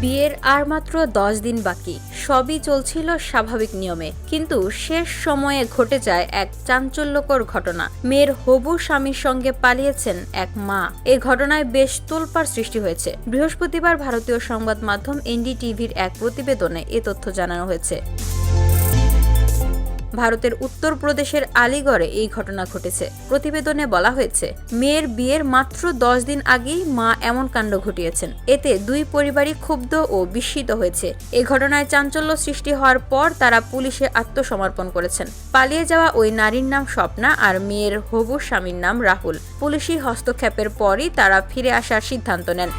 বিয়ের আর মাত্র 10 দিন বাকি, সবই চলছিল স্বাভাবিক নিয়মে, কিন্তু শেষ সময়ে ঘটে যায় এক চাঞ্চল্যকর ঘটনা। মেয়ের হবু স্বামীর সঙ্গে পালিয়েছেন এক মা। এই ঘটনায় বেশ তোলপাড় সৃষ্টি হয়েছে। বৃহস্পতিবার ভারতীয় সংবাদ মাধ্যম এনডিটিভির এক প্রতিবেদনে এ তথ্য জানানো হয়েছে। ভারতের উত্তরপ্রদেশের আলিগড়ে এই ঘটনা ঘটেছে। প্রতিবেদনে বলা হয়েছে, মেয়ের বিয়ের মাত্র 10 দিন আগেই মা এমন কাণ্ড ঘটিয়েছেন। এতে দুই পরিবারই ক্ষুব্ধ ও বিস্মিত হয়েছে। এই ঘটনায় চাঞ্চল্য সৃষ্টি হওয়ার পর তারা পুলিশে আত্মসমর্পণ করেছেন। পালিয়ে যাওয়া ওই নারীর নাম স্বপ্না আর মেয়ের হবু স্বামীর নাম রাহুল। পুলিশি হস্তক্ষেপের পরই তারা ফিরে আসার সিদ্ধান্ত নেন।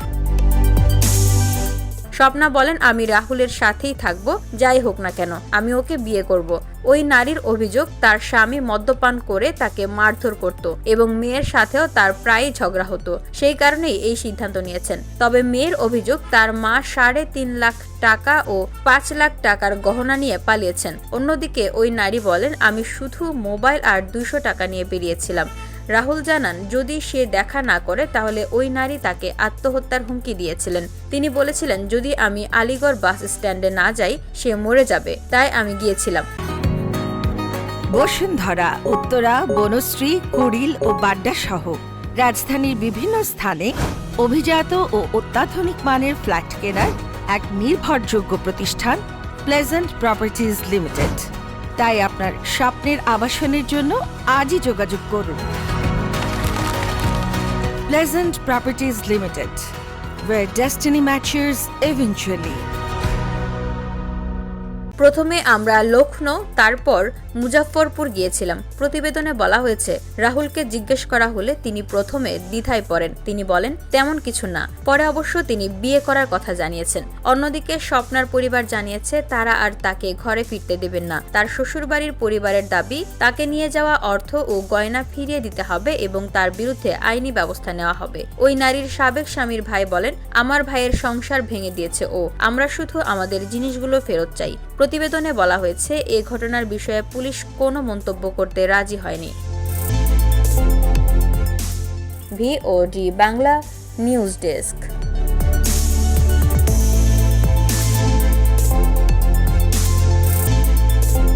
স্বপ্না বলেন, আমি রাহুলের সাথেই থাকবো, যাই হোক না কেন, আমি ওকে বিয়ে করব। ওই নারীর অভিযোগ, তার স্বামী মদ্যপান করে তাকে মারধর করত এবং মেয়ের সাথেও তার প্রায়ই ঝগড়া হতো। সেই কারণেই এই সিদ্ধান্ত নিয়েছেন। তবে মেয়ের অভিযোগ, তার মা 3.5 লাখ টাকা ও 5 লাখ টাকার গহনা নিয়ে পালিয়েছেন। অন্যদিকে ওই নারী বলেন, আমি শুধু মোবাইল আর 200 টাকা নিয়ে বেরিয়েছিলাম। রাহুল জানান, যদি সে দেখা না করে তাহলে ওই নারী তাকে আত্মহত্যার হুমকি দিয়েছিলেন। তিনি বলেছিলেন, যদি আমি আলিগড় বাস স্ট্যান্ডে না যাই সে মরে যাবে, তাই আমি গিয়েছিলাম। বসুন্ধরা, উত্তরা, বনশ্রী, কুড়িল ও বাড্ডা সহ রাজধানীর বিভিন্ন স্থানে অভিজাত ও অত্যাধুনিক মানের ফ্ল্যাট কেনার এক নির্ভরযোগ্য প্রতিষ্ঠান প্লেজেন্ট প্রপার্টিজ লিমিটেড। তাই আপনার স্বপ্নের আবাসনের জন্য আজই যোগাযোগ করুন। Pleasant Properties Limited, where destiny matches eventually. প্রথমে আমরা লখনৌ, তারপর মুজাফফরপুর গিয়েছিলাম। প্রতিবেদনে বলা হয়েছে, রাহুলকে জিজ্ঞেস করা হলে তিনি প্রথমে দ্বিধায় পড়েন। তিনি বলেন, তেমন কিছু না। পরে অবশ্য তিনি বিয়ে করার কথা জানিয়েছেন। অন্যদিকে স্বপ্নার পরিবার জানিয়েছে, তারা আর তাকে ঘরে ফিরতে দেবেন না। তার শ্বশুরবাড়ির পরিবারের দাবি, তাকে নিয়ে যাওয়া অর্থ ও গয়না ফিরিয়ে দিতে হবে এবং তার বিরুদ্ধে আইনি ব্যবস্থা নেওয়া হবে। ওই নারীর সাবেক স্বামীর ভাই বলেন, আমার ভাইয়ের সংসার ভেঙে দিয়েছে ও, আমরা শুধু আমাদের জিনিসগুলো ফেরত চাই। প্রতিবেদনে বলা হয়েছে, এই ঘটনার বিষয়ে পুলিশ কোনো মন্তব্য করতে রাজি হয়নি। VOD Bangla news desk.